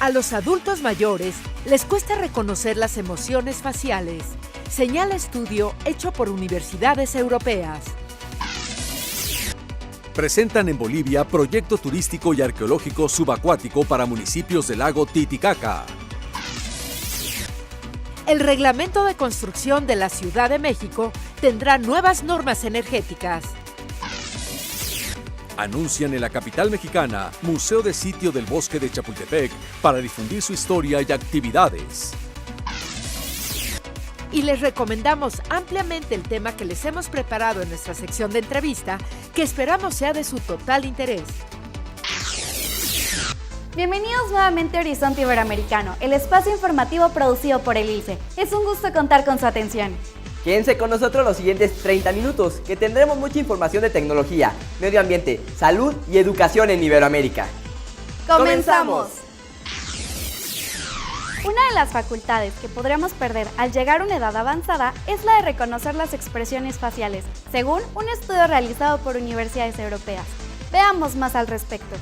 A los adultos mayores les cuesta reconocer las emociones faciales. Señala estudio hecho por universidades europeas. Presentan en Bolivia proyecto turístico y arqueológico subacuático para municipios del lago Titicaca. El reglamento de construcción de la Ciudad de México tendrá nuevas normas energéticas. Anuncian en la capital mexicana Museo de Sitio del Bosque de Chapultepec para difundir su historia y actividades. Y les recomendamos ampliamente el tema que les hemos preparado en nuestra sección de entrevista, que esperamos sea de su total interés. Bienvenidos nuevamente a Horizonte Iberoamericano, el espacio informativo producido por el ILCE. Es un gusto contar con su atención. Quédense con nosotros los siguientes 30 minutos, que tendremos mucha información de tecnología, medio ambiente, salud y educación en Iberoamérica. ¡Comenzamos! Una de las facultades que podríamos perder al llegar a una edad avanzada es la de reconocer las expresiones faciales, según un estudio realizado por universidades europeas. Veamos más al respecto.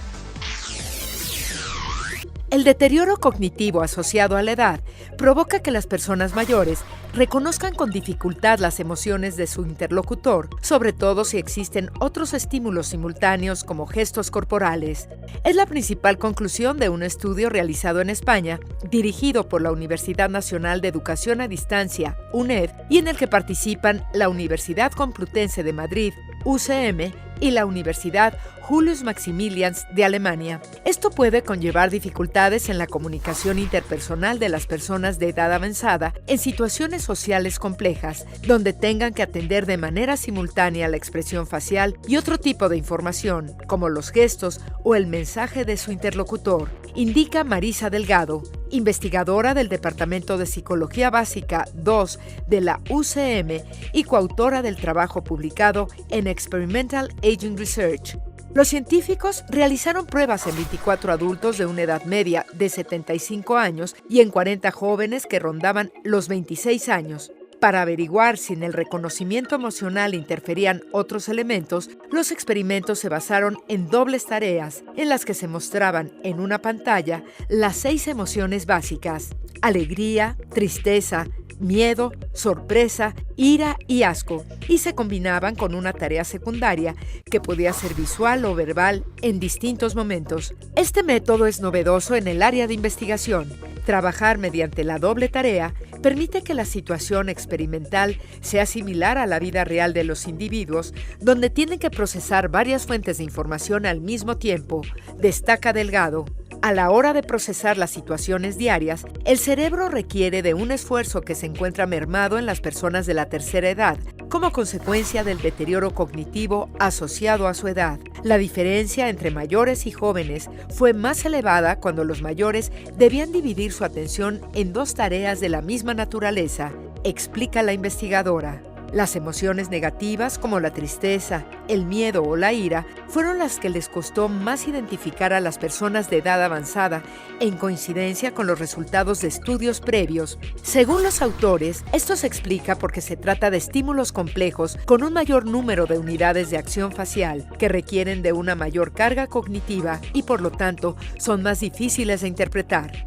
El deterioro cognitivo asociado a la edad provoca que las personas mayores reconozcan con dificultad las emociones de su interlocutor, sobre todo si existen otros estímulos simultáneos como gestos corporales. Es la principal conclusión de un estudio realizado en España, dirigido por la Universidad Nacional de Educación a Distancia, UNED, y en el que participan la Universidad Complutense de Madrid, UCM, y la Universidad Julius Maximilians de Alemania. Esto puede conllevar dificultades en la comunicación interpersonal de las personas de edad avanzada en situaciones sociales complejas, donde tengan que atender de manera simultánea la expresión facial y otro tipo de información, como los gestos o el mensaje de su interlocutor, indica Marisa Delgado, investigadora del Departamento de Psicología Básica 2 de la UCM y coautora del trabajo publicado en Experimental Aging Research. Los científicos realizaron pruebas en 24 adultos de una edad media de 75 años y en 40 jóvenes que rondaban los 26 años. Para averiguar si en el reconocimiento emocional interferían otros elementos, los experimentos se basaron en dobles tareas, en las que se mostraban en una pantalla las 6 emociones básicas: alegría, tristeza, miedo, sorpresa, ira y asco, y se combinaban con una tarea secundaria que podía ser visual o verbal en distintos momentos. Este método es novedoso en el área de investigación. Trabajar mediante la doble tarea permite que la situación experimental sea similar a la vida real de los individuos, donde tienen que procesar varias fuentes de información al mismo tiempo, destaca Delgado. A la hora de procesar las situaciones diarias, el cerebro requiere de un esfuerzo que se encuentra mermado en las personas de la tercera edad, como consecuencia del deterioro cognitivo asociado a su edad. La diferencia entre mayores y jóvenes fue más elevada cuando los mayores debían dividir su atención en 2 tareas de la misma naturaleza, explica la investigadora. Las emociones negativas, como la tristeza, el miedo o la ira, fueron las que les costó más identificar a las personas de edad avanzada, en coincidencia con los resultados de estudios previos. Según los autores, esto se explica porque se trata de estímulos complejos con un mayor número de unidades de acción facial, que requieren de una mayor carga cognitiva y por lo tanto son más difíciles de interpretar.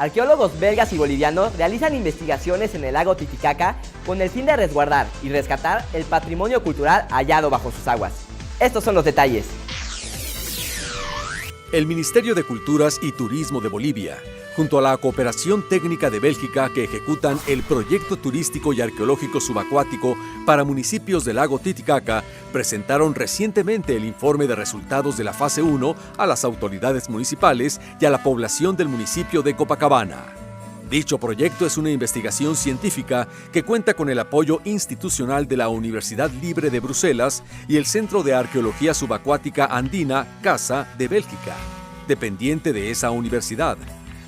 Arqueólogos belgas y bolivianos realizan investigaciones en el lago Titicaca con el fin de resguardar y rescatar el patrimonio cultural hallado bajo sus aguas. Estos son los detalles. El Ministerio de Culturas y Turismo de Bolivia, junto a la Cooperación Técnica de Bélgica, que ejecutan el proyecto turístico y arqueológico subacuático para municipios del lago Titicaca, presentaron recientemente el informe de resultados de la fase 1 a las autoridades municipales y a la población del municipio de Copacabana. Dicho proyecto es una investigación científica que cuenta con el apoyo institucional de la Universidad Libre de Bruselas y el Centro de Arqueología Subacuática Andina, CASA, de Bélgica, dependiente de esa universidad.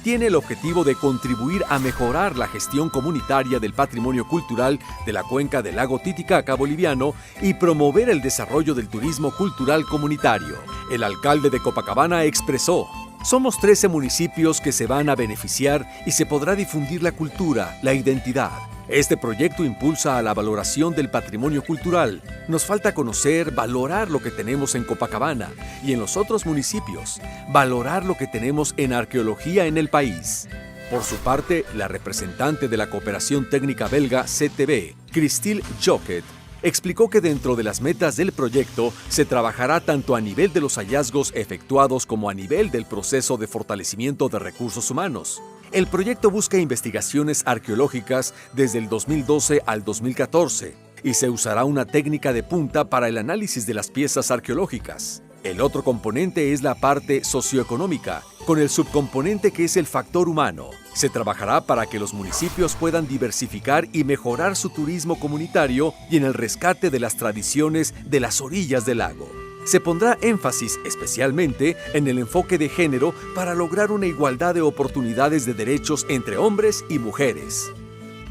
Tiene el objetivo de contribuir a mejorar la gestión comunitaria del patrimonio cultural de la cuenca del lago Titicaca boliviano y promover el desarrollo del turismo cultural comunitario. El alcalde de Copacabana expresó: somos 13 municipios que se van a beneficiar y se podrá difundir la cultura, la identidad, Este proyecto impulsa a la valoración del patrimonio cultural. Nos falta conocer, valorar lo que tenemos en Copacabana y en los otros municipios, valorar lo que tenemos en arqueología en el país. Por su parte, la representante de la Cooperación Técnica Belga CTB, Christine Joquet, explicó que dentro de las metas del proyecto se trabajará tanto a nivel de los hallazgos efectuados como a nivel del proceso de fortalecimiento de recursos humanos. El proyecto busca investigaciones arqueológicas desde el 2012 al 2014 y se usará una técnica de punta para el análisis de las piezas arqueológicas. El otro componente es la parte socioeconómica, con el subcomponente que es el factor humano. Se trabajará para que los municipios puedan diversificar y mejorar su turismo comunitario y en el rescate de las tradiciones de las orillas del lago. Se pondrá énfasis especialmente en el enfoque de género para lograr una igualdad de oportunidades de derechos entre hombres y mujeres.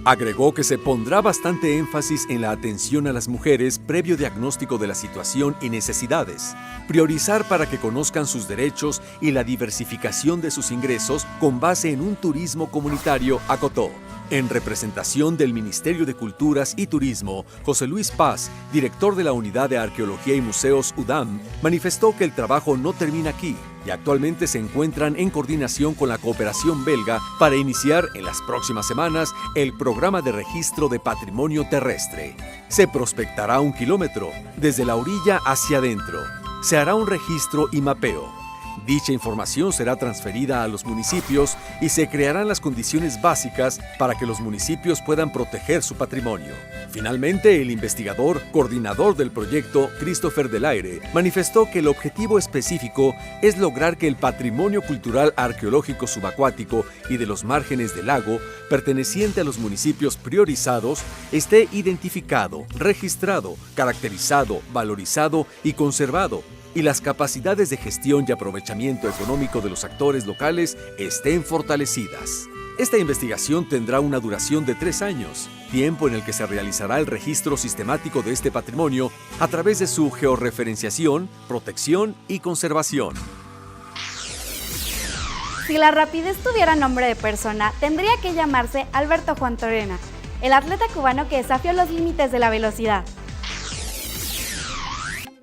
Agregó que se pondrá bastante énfasis en la atención a las mujeres previo diagnóstico de la situación y necesidades, priorizar para que conozcan sus derechos y la diversificación de sus ingresos con base en un turismo comunitario, acotó. En representación del Ministerio de Culturas y Turismo, José Luis Paz, director de la Unidad de Arqueología y Museos UDAM, manifestó que el trabajo no termina aquí y actualmente se encuentran en coordinación con la Cooperación Belga para iniciar en las próximas semanas el programa de registro de patrimonio terrestre. Se prospectará 1 kilómetro desde la orilla hacia adentro. Se hará un registro y mapeo. Dicha información será transferida a los municipios y se crearán las condiciones básicas para que los municipios puedan proteger su patrimonio. Finalmente, el investigador, coordinador del proyecto, Christopher Delaire, manifestó que el objetivo específico es lograr que el patrimonio cultural arqueológico subacuático y de los márgenes del lago, perteneciente a los municipios priorizados, esté identificado, registrado, caracterizado, valorizado y conservado, y las capacidades de gestión y aprovechamiento económico de los actores locales estén fortalecidas. Esta investigación tendrá una duración de 3 años, tiempo en el que se realizará el registro sistemático de este patrimonio a través de su georreferenciación, protección y conservación. Si la rapidez tuviera nombre de persona, tendría que llamarse Alberto Juantorena, el atleta cubano que desafió los límites de la velocidad.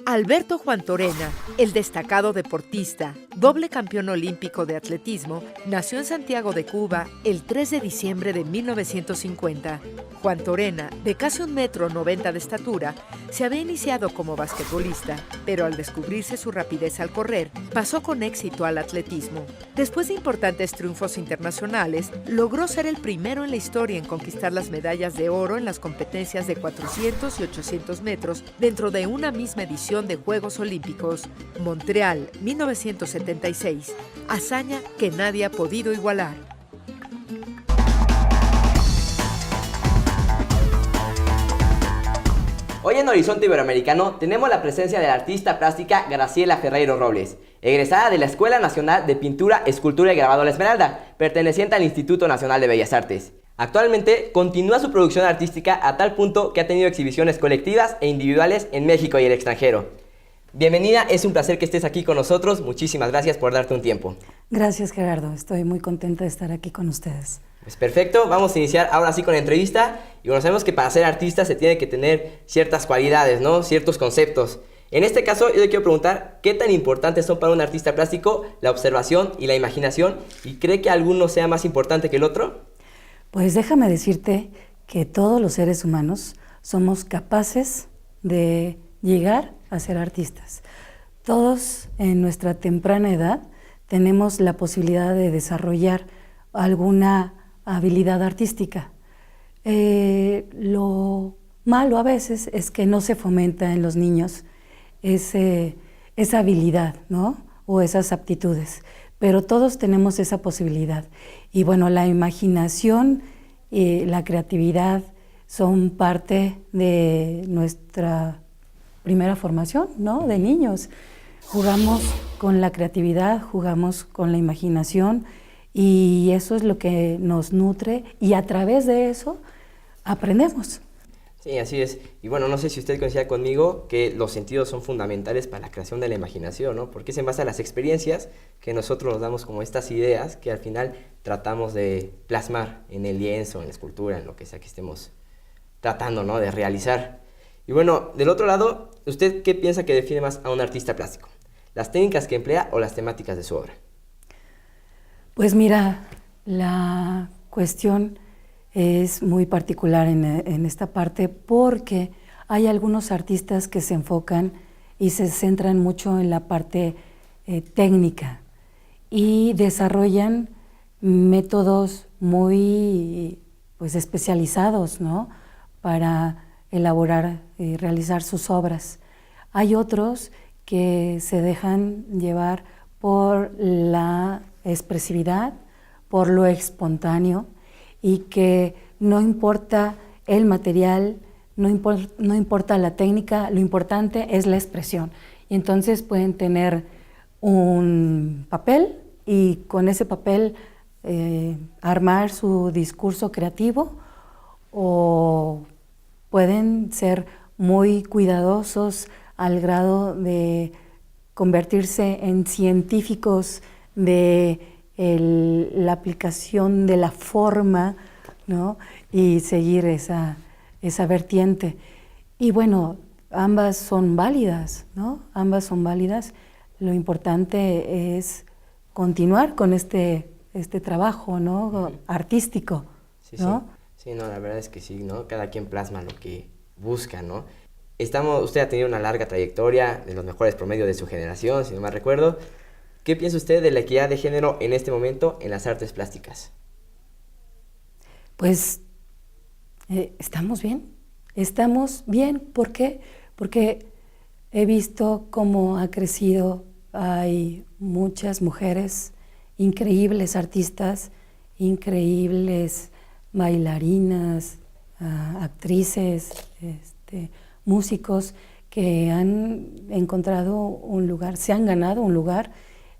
Alberto Juantorena, el destacado deportista, doble campeón olímpico de atletismo, nació en Santiago de Cuba el 3 de diciembre de 1950. Juantorena, de casi 1,90 m de estatura, se había iniciado como basquetbolista, pero al descubrirse su rapidez al correr, pasó con éxito al atletismo. Después de importantes triunfos internacionales, logró ser el primero en la historia en conquistar las medallas de oro en las competencias de 400 y 800 metros dentro de una misma edición de Juegos Olímpicos, Montreal, 1976, hazaña que nadie ha podido igualar. Hoy en Horizonte Iberoamericano tenemos la presencia de la artista plástica Graciela Ferreiro Robles, egresada de la Escuela Nacional de Pintura, Escultura y Grabado La Esmeralda, perteneciente al Instituto Nacional de Bellas Artes. Actualmente continúa su producción artística a tal punto que ha tenido exhibiciones colectivas e individuales en México y el extranjero. Bienvenida, es un placer que estés aquí con nosotros. Muchísimas gracias por darte un tiempo. Gracias, Gerardo. Estoy muy contenta de estar aquí con ustedes. Pues perfecto, vamos a iniciar ahora sí con la entrevista. Y bueno, sabemos que para ser artista se tiene que tener ciertas cualidades, ¿no? Ciertos conceptos. En este caso, yo le quiero preguntar qué tan importantes son para un artista plástico la observación y la imaginación. ¿Y cree que alguno sea más importante que el otro? Pues déjame decirte que todos los seres humanos somos capaces de llegar a ser artistas. Todos en nuestra temprana edad tenemos la posibilidad de desarrollar alguna habilidad artística. Lo malo a veces es que no se fomenta en los niños esa habilidad, ¿no? O esas aptitudes. Pero todos tenemos esa posibilidad. Y bueno, la imaginación y la creatividad son parte de nuestra primera formación, ¿no? De niños. Jugamos con la creatividad, jugamos con la imaginación y eso es lo que nos nutre y a través de eso aprendemos. Sí, así es. Y bueno, no sé si usted coincide conmigo que los sentidos son fundamentales para la creación de la imaginación, ¿no? Porque es en base a las experiencias que nosotros nos damos como estas ideas que al final tratamos de plasmar en el lienzo, en la escultura, en lo que sea que estemos tratando, ¿no?, de realizar. Y bueno, del otro lado, ¿usted qué piensa que define más a un artista plástico? ¿Las técnicas que emplea o las temáticas de su obra? Pues mira, la cuestión es muy particular en esta parte porque hay algunos artistas que se enfocan y se centran mucho en la parte técnica y desarrollan métodos muy pues, especializados, ¿no?, para elaborar y realizar sus obras. Hay otros que se dejan llevar por la expresividad, por lo espontáneo, y que no importa el material, no importa la técnica, lo importante es la expresión. Y entonces pueden tener un papel y con ese papel armar su discurso creativo, o pueden ser muy cuidadosos al grado de convertirse en científicos de la aplicación de la forma, ¿no?, y seguir esa vertiente. Y bueno, ambas son válidas, ¿no? Ambas son válidas. Lo importante es continuar con este trabajo, ¿no?, artístico, Sí, ¿no? sí, no, la verdad es que sí, ¿no? Cada quien plasma lo que busca, ¿no? Usted ha tenido una larga trayectoria, de los mejores promedios de su generación, si no mal recuerdo. ¿Qué piensa usted de la equidad de género en este momento en las artes plásticas? Pues estamos bien, ¿por qué? Porque he visto cómo ha crecido, hay muchas mujeres, increíbles artistas, increíbles bailarinas, actrices, músicos que han encontrado un lugar, se han ganado un lugar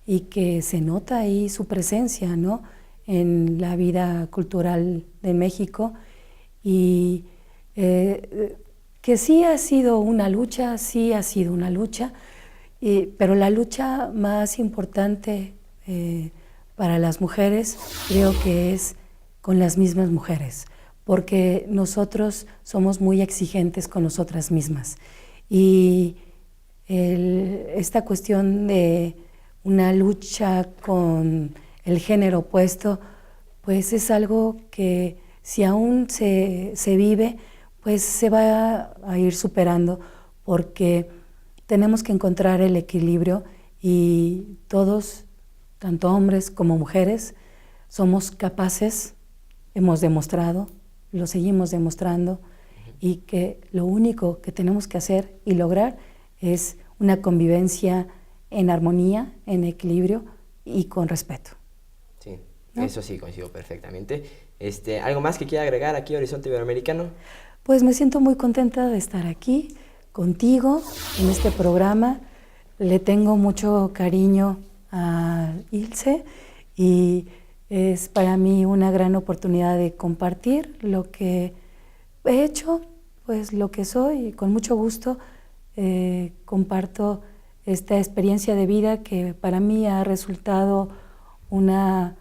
y que se nota ahí su presencia, ¿no?, en la vida cultural de México, y que sí ha sido una lucha, pero la lucha más importante para las mujeres creo que es con las mismas mujeres, porque nosotros somos muy exigentes con nosotras mismas, y esta cuestión de una lucha con el género opuesto, pues es algo que si aún se vive, pues se va a ir superando, porque tenemos que encontrar el equilibrio y todos, tanto hombres como mujeres, somos capaces, hemos demostrado, lo seguimos demostrando, y que lo único que tenemos que hacer y lograr es una convivencia en armonía, en equilibrio y con respeto. Sí, ¿no? Eso sí, coincido perfectamente. ¿Algo más que quiera agregar aquí a Horizonte Iberoamericano? Pues me siento muy contenta de estar aquí contigo en este programa. Le tengo mucho cariño a Ilse y es para mí una gran oportunidad de compartir lo que he hecho, pues lo que soy, y con mucho gusto comparto esta experiencia de vida que para mí ha resultado una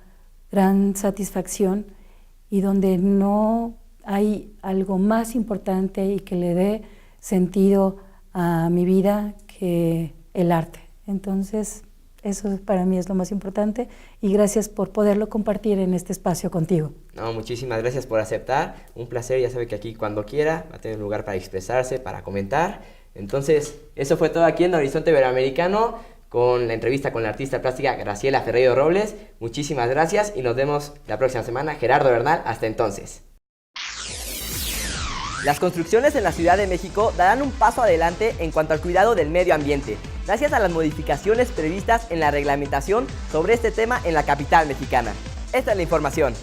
gran satisfacción, y donde no hay algo más importante y que le dé sentido a mi vida que el arte. Entonces, eso para mí es lo más importante, y gracias por poderlo compartir en este espacio contigo. No, muchísimas gracias por aceptar. Un placer, ya sabe que aquí cuando quiera va a tener un lugar para expresarse, para comentar. Entonces, eso fue todo aquí en Horizonte Iberoamericano, con la entrevista con la artista plástica Graciela Ferreiro Robles. Muchísimas gracias y nos vemos la próxima semana. Gerardo Bernal, hasta entonces. Las construcciones en la Ciudad de México darán un paso adelante en cuanto al cuidado del medio ambiente, gracias a las modificaciones previstas en la reglamentación sobre este tema en la capital mexicana. Esta es la información.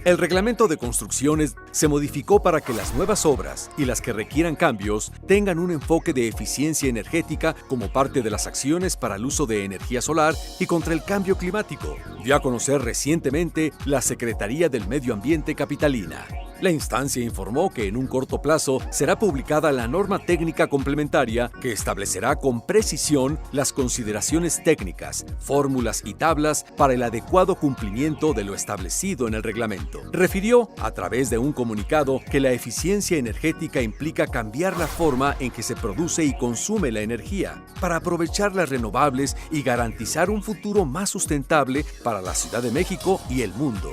El reglamento de construcciones se modificó para que las nuevas obras y las que requieran cambios tengan un enfoque de eficiencia energética como parte de las acciones para el uso de energía solar y contra el cambio climático, dio a conocer recientemente la Secretaría del Medio Ambiente capitalina. La instancia informó que en un corto plazo será publicada la norma técnica complementaria que establecerá con precisión las consideraciones técnicas, fórmulas y tablas para el adecuado cumplimiento de lo establecido en el reglamento. Refirió, a través de un comunicado, que la eficiencia energética implica cambiar la forma en que se produce y consume la energía para aprovechar las renovables y garantizar un futuro más sustentable para la Ciudad de México y el mundo.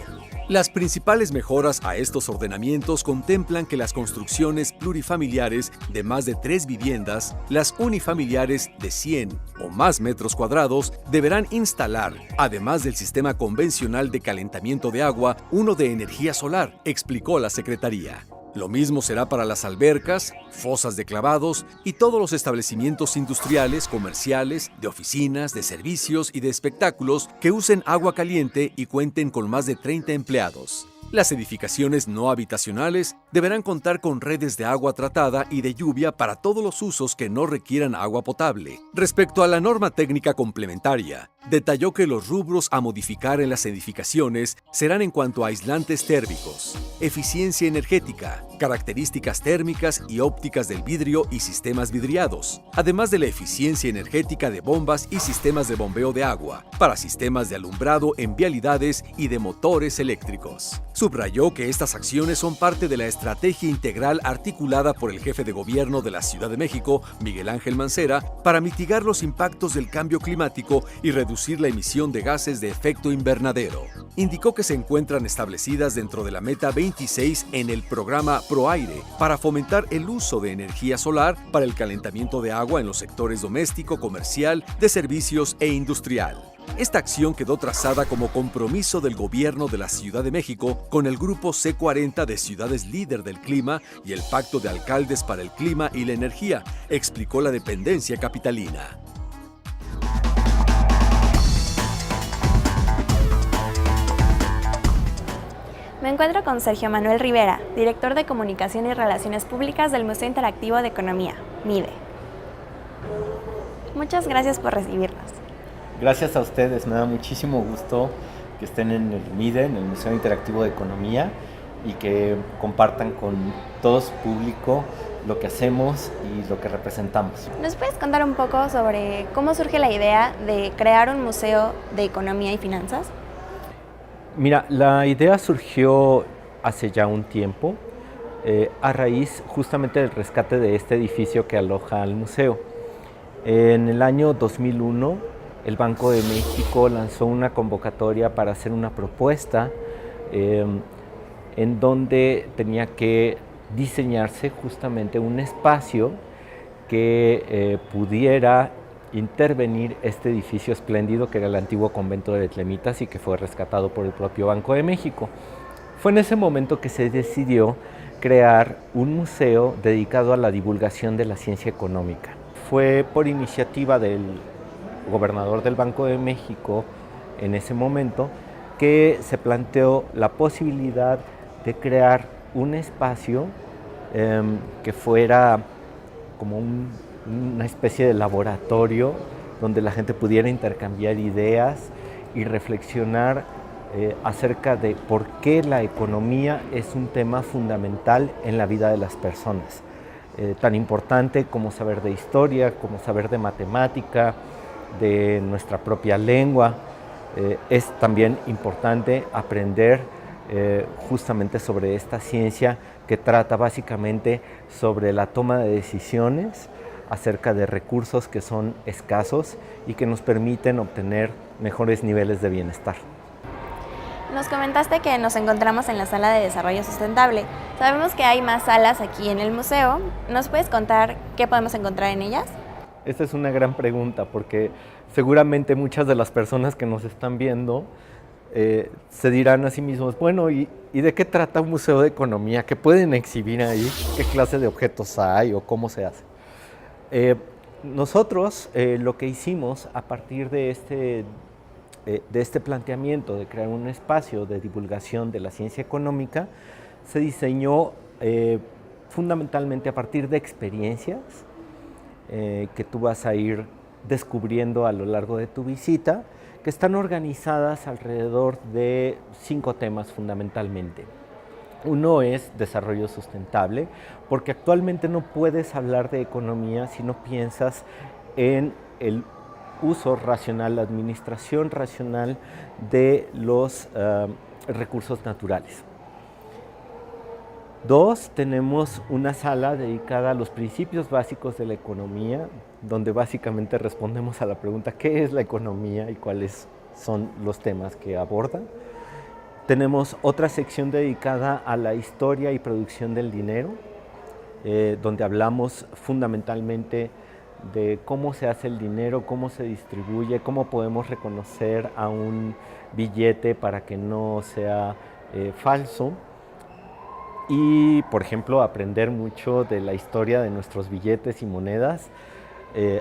Las principales mejoras a estos ordenamientos contemplan que las construcciones plurifamiliares de más de 3 viviendas, las unifamiliares de 100 o más metros cuadrados, deberán instalar, además del sistema convencional de calentamiento de agua, uno de energía solar, explicó la Secretaría. Lo mismo será para las albercas, fosas de clavados y todos los establecimientos industriales, comerciales, de oficinas, de servicios y de espectáculos que usen agua caliente y cuenten con más de 30 empleados. Las edificaciones no habitacionales deberán contar con redes de agua tratada y de lluvia para todos los usos que no requieran agua potable. Respecto a la norma técnica complementaria, detalló que los rubros a modificar en las edificaciones serán en cuanto a aislantes térmicos, eficiencia energética, características térmicas y ópticas del vidrio y sistemas vidriados, además de la eficiencia energética de bombas y sistemas de bombeo de agua, para sistemas de alumbrado en vialidades y de motores eléctricos. Subrayó que estas acciones son parte de la estrategia integral articulada por el jefe de gobierno de la Ciudad de México, Miguel Ángel Mancera, para mitigar los impactos del cambio climático y reducir la emisión de gases de efecto invernadero. Indicó que se encuentran establecidas dentro de la meta 26 en el programa ProAire para fomentar el uso de energía solar para el calentamiento de agua en los sectores doméstico, comercial, de servicios e industrial. Esta acción quedó trazada como compromiso del gobierno de la Ciudad de México con el Grupo C40 de Ciudades Líder del Clima y el Pacto de Alcaldes para el Clima y la Energía, explicó la dependencia capitalina. Me encuentro con Sergio Manuel Rivera, director de Comunicación y Relaciones Públicas del Museo Interactivo de Economía, MIDE. Muchas gracias por recibirnos. Gracias a ustedes, me da muchísimo gusto que estén en el MIDE, en el Museo Interactivo de Economía, y que compartan con todo su público lo que hacemos y lo que representamos. ¿Nos puedes contar un poco sobre cómo surge la idea de crear un museo de economía y finanzas? Mira, la idea surgió hace ya un tiempo, a raíz justamente del rescate de este edificio que aloja al museo. En el año 2001, el Banco de México lanzó una convocatoria para hacer una propuesta en donde tenía que diseñarse justamente un espacio que pudiera intervenir este edificio espléndido que era el antiguo convento de Betlemitas y que fue rescatado por el propio Banco de México. Fue en ese momento que se decidió crear un museo dedicado a la divulgación de la ciencia económica. Fue por iniciativa del gobernador del Banco de México en ese momento que se planteó la posibilidad de crear un espacio que fuera como una especie de laboratorio donde la gente pudiera intercambiar ideas y reflexionar acerca de por qué la economía es un tema fundamental en la vida de las personas. Tan importante como saber de historia, como saber de matemática, de nuestra propia lengua. Es también importante aprender justamente sobre esta ciencia que trata básicamente sobre la toma de decisiones acerca de recursos que son escasos y que nos permiten obtener mejores niveles de bienestar. Nos comentaste que nos encontramos en la sala de desarrollo sustentable. Sabemos que hay más salas aquí en el museo. ¿Nos puedes contar qué podemos encontrar en ellas? Esta es una gran pregunta porque seguramente muchas de las personas que nos están viendo se dirán a sí mismos, bueno, ¿y de qué trata un museo de economía? ¿Qué pueden exhibir ahí? ¿Qué clase de objetos hay o cómo se hace? Nosotros lo que hicimos a partir de este planteamiento de crear un espacio de divulgación de la ciencia económica se diseñó fundamentalmente a partir de experiencias que tú vas a ir descubriendo a lo largo de tu visita, que están organizadas alrededor de 5 temas fundamentalmente. Uno es desarrollo sustentable, porque actualmente no puedes hablar de economía si no piensas en el uso racional, la administración racional de los recursos naturales. 2, tenemos una sala dedicada a los principios básicos de la economía, donde básicamente respondemos a la pregunta ¿qué es la economía y cuáles son los temas que aborda? Tenemos otra sección dedicada a la historia y producción del dinero, donde hablamos fundamentalmente de cómo se hace el dinero, cómo se distribuye, cómo podemos reconocer a un billete para que no sea falso. Y, por ejemplo, aprender mucho de la historia de nuestros billetes y monedas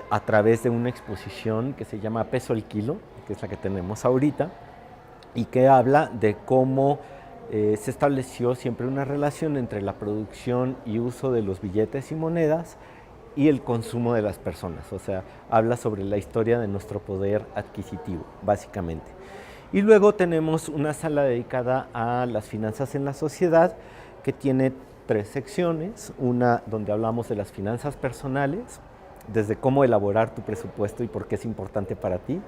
a través de una exposición que se llama Peso al Kilo, que es la que tenemos ahorita, y que habla de cómo se estableció siempre una relación entre la producción y uso de los billetes y monedas y el consumo de las personas. O sea, habla sobre la historia de nuestro poder adquisitivo, básicamente. Y luego tenemos una sala dedicada a las finanzas en la sociedad, que tiene 3 secciones, una donde hablamos de las finanzas personales, desde cómo elaborar tu presupuesto y por qué es importante para ti,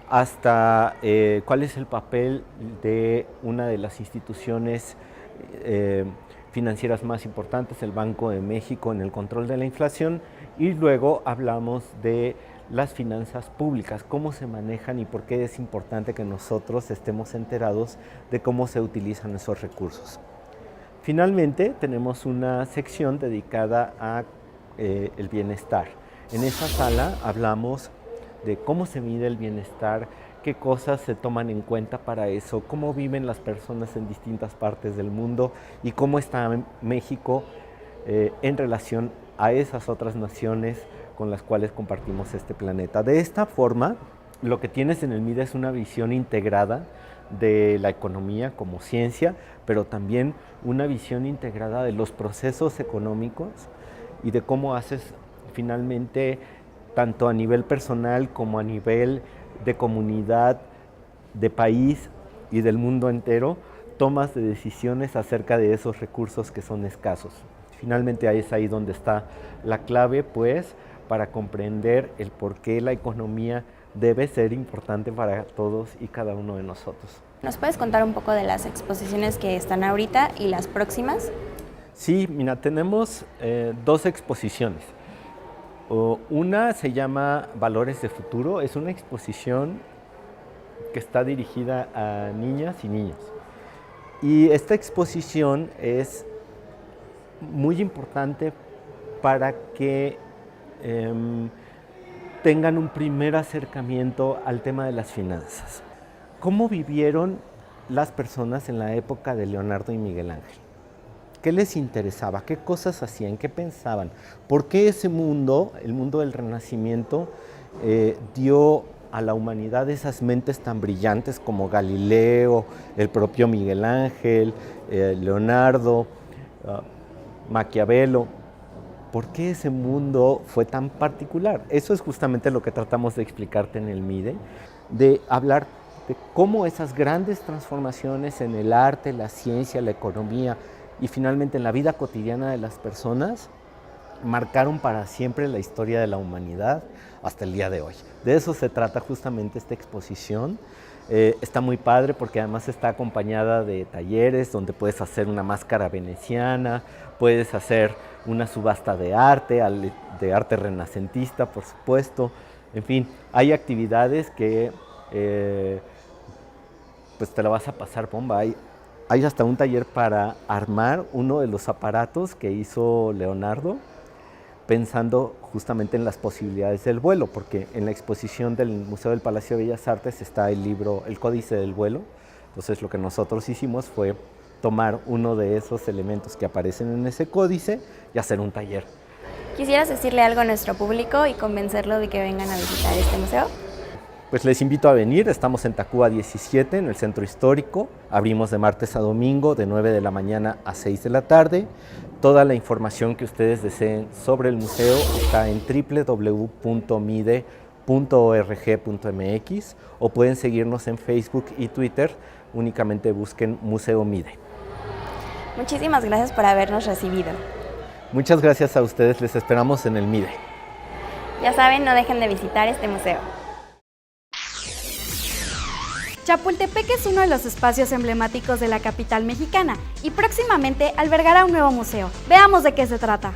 hasta cuál es el papel de una de las instituciones financieras más importantes, el Banco de México, en el control de la inflación, y luego hablamos de las finanzas públicas, cómo se manejan y por qué es importante que nosotros estemos enterados de cómo se utilizan esos recursos. Finalmente, tenemos una sección dedicada a el bienestar. En esa sala hablamos de cómo se mide el bienestar, qué cosas se toman en cuenta para eso, cómo viven las personas en distintas partes del mundo y cómo está México en relación a esas otras naciones con las cuales compartimos este planeta. De esta forma, lo que tienes en el MIDE es una visión integrada de la economía como ciencia, pero también una visión integrada de los procesos económicos y de cómo haces finalmente, tanto a nivel personal como a nivel de comunidad, de país y del mundo entero, tomas de decisiones acerca de esos recursos que son escasos. Finalmente es ahí donde está la clave, pues, para comprender el por qué la economía debe ser importante para todos y cada uno de nosotros. ¿Nos puedes contar un poco de las exposiciones que están ahorita y las próximas? Sí, mira, tenemos 2 exposiciones. Una se llama Valores de Futuro, es una exposición que está dirigida a niñas y niños. Y esta exposición es muy importante para que tengan un primer acercamiento al tema de las finanzas. ¿Cómo vivieron las personas en la época de Leonardo y Miguel Ángel? ¿Qué les interesaba? ¿Qué cosas hacían? ¿Qué pensaban? ¿Por qué ese mundo, el mundo del Renacimiento, dio a la humanidad esas mentes tan brillantes como Galileo, el propio Miguel Ángel, Leonardo, Maquiavelo? ¿Por qué ese mundo fue tan particular? Eso es justamente lo que tratamos de explicarte en el MIDE, de hablar de cómo esas grandes transformaciones en el arte, la ciencia, la economía y finalmente en la vida cotidiana de las personas marcaron para siempre la historia de la humanidad hasta el día de hoy. De eso se trata justamente esta exposición. Está muy padre porque además está acompañada de talleres donde puedes hacer una máscara veneciana, puedes hacer una subasta de arte renacentista, por supuesto. En fin, hay actividades que pues te la vas a pasar bomba. Hay hasta un taller para armar uno de los aparatos que hizo Leonardo, pensando justamente en las posibilidades del vuelo, porque en la exposición del Museo del Palacio de Bellas Artes está el libro El Códice del Vuelo. Entonces lo que nosotros hicimos fue tomar uno de esos elementos que aparecen en ese códice y hacer un taller. ¿Quisieras decirle algo a nuestro público y convencerlo de que vengan a visitar este museo? Pues les invito a venir, estamos en Tacuba 17, en el Centro Histórico, abrimos de martes a domingo, de 9 de la mañana a 6 de la tarde. Toda la información que ustedes deseen sobre el museo está en www.mide.org.mx o pueden seguirnos en Facebook y Twitter, únicamente busquen Museo MIDE. Muchísimas gracias por habernos recibido. Muchas gracias a ustedes, les esperamos en el MIDE. Ya saben, no dejen de visitar este museo. Chapultepec es uno de los espacios emblemáticos de la capital mexicana y próximamente albergará un nuevo museo. Veamos de qué se trata.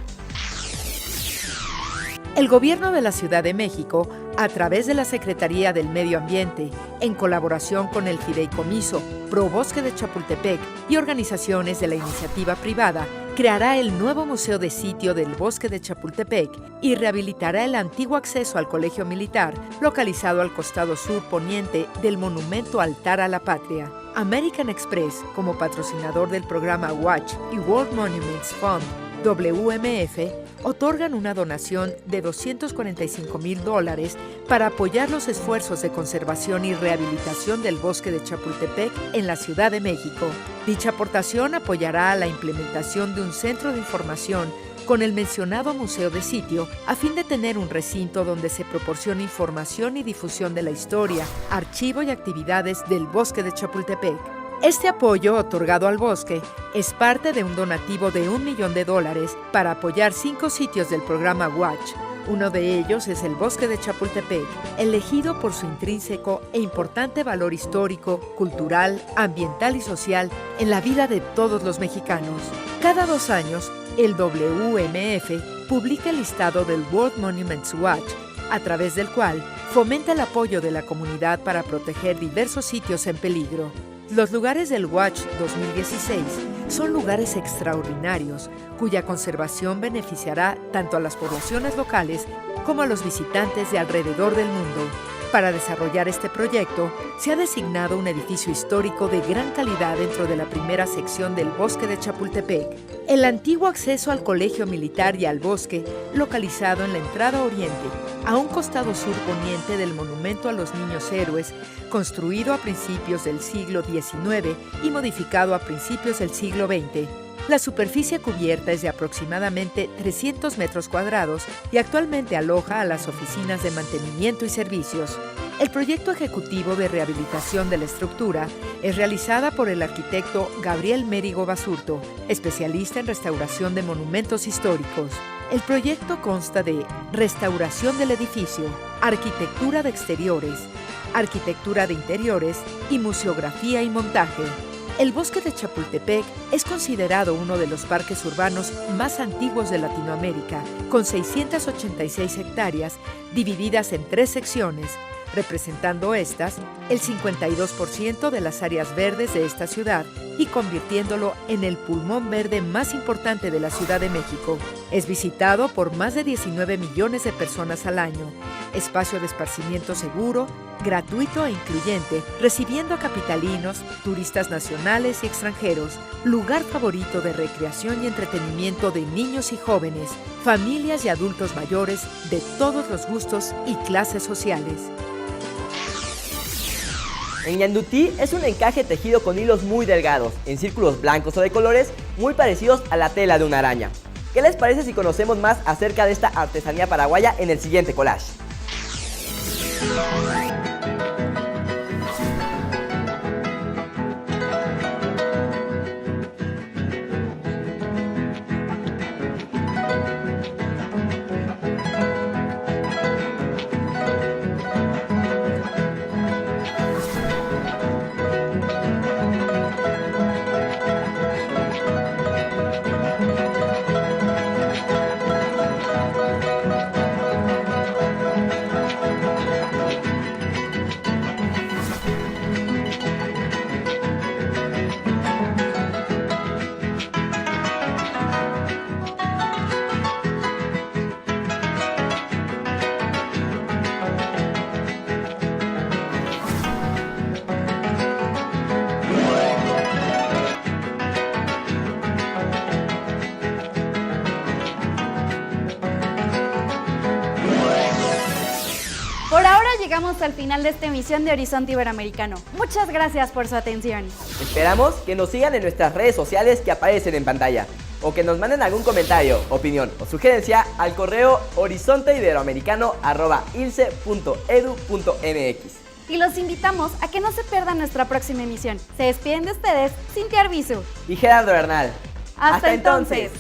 El Gobierno de la Ciudad de México, a través de la Secretaría del Medio Ambiente, en colaboración con el Fideicomiso Pro Bosque de Chapultepec y organizaciones de la iniciativa privada, creará el nuevo Museo de Sitio del Bosque de Chapultepec y rehabilitará el antiguo acceso al Colegio Militar, localizado al costado sur poniente del monumento Altar a la Patria. American Express, como patrocinador del programa Watch y World Monuments Fund, WMF, otorgan una donación de $245,000 para apoyar los esfuerzos de conservación y rehabilitación del bosque de Chapultepec en la Ciudad de México. Dicha aportación apoyará a la implementación de un centro de información con el mencionado Museo de Sitio a fin de tener un recinto donde se proporcione información y difusión de la historia, archivo y actividades del bosque de Chapultepec. Este apoyo otorgado al bosque es parte de un donativo de $1 millón para apoyar 5 sitios del programa Watch. Uno de ellos es el Bosque de Chapultepec, elegido por su intrínseco e importante valor histórico, cultural, ambiental y social en la vida de todos los mexicanos. Cada 2 años, el WMF publica el listado del World Monuments Watch, a través del cual fomenta el apoyo de la comunidad para proteger diversos sitios en peligro. Los lugares del Watch 2016 son lugares extraordinarios, cuya conservación beneficiará tanto a las poblaciones locales como a los visitantes de alrededor del mundo. Para desarrollar este proyecto, se ha designado un edificio histórico de gran calidad dentro de la primera sección del Bosque de Chapultepec. El antiguo acceso al Colegio Militar y al bosque, localizado en la entrada oriente, a un costado sur poniente del Monumento a los Niños Héroes, construido a principios del siglo XIX y modificado a principios del siglo XX. La superficie cubierta es de aproximadamente 300 metros cuadrados y actualmente aloja a las oficinas de mantenimiento y servicios. El proyecto ejecutivo de rehabilitación de la estructura es realizada por el arquitecto Gabriel Mérigo Basurto, especialista en restauración de monumentos históricos. El proyecto consta de restauración del edificio, arquitectura de exteriores, arquitectura de interiores y museografía y montaje. El Bosque de Chapultepec es considerado uno de los parques urbanos más antiguos de Latinoamérica, con 686 hectáreas divididas en 3 secciones, representando estas el 52% de las áreas verdes de esta ciudad y convirtiéndolo en el pulmón verde más importante de la Ciudad de México. Es visitado por más de 19 millones de personas al año, espacio de esparcimiento seguro, gratuito e incluyente, recibiendo a capitalinos, turistas nacionales y extranjeros, lugar favorito de recreación y entretenimiento de niños y jóvenes, familias y adultos mayores de todos los gustos y clases sociales. En Ñandutí es un encaje tejido con hilos muy delgados, en círculos blancos o de colores muy parecidos a la tela de una araña. ¿Qué les parece si conocemos más acerca de esta artesanía paraguaya en el siguiente collage? Por ahora llegamos al final de esta emisión de Horizonte Iberoamericano. Muchas gracias por su atención. Esperamos que nos sigan en nuestras redes sociales que aparecen en pantalla o que nos manden algún comentario, opinión o sugerencia al correo horizonteiberoamericano@ilce.edu.mx. Y los invitamos a que no se pierdan nuestra próxima emisión. Se despiden de ustedes Cintia Arbizu y Gerardo Bernal. ¡Hasta entonces!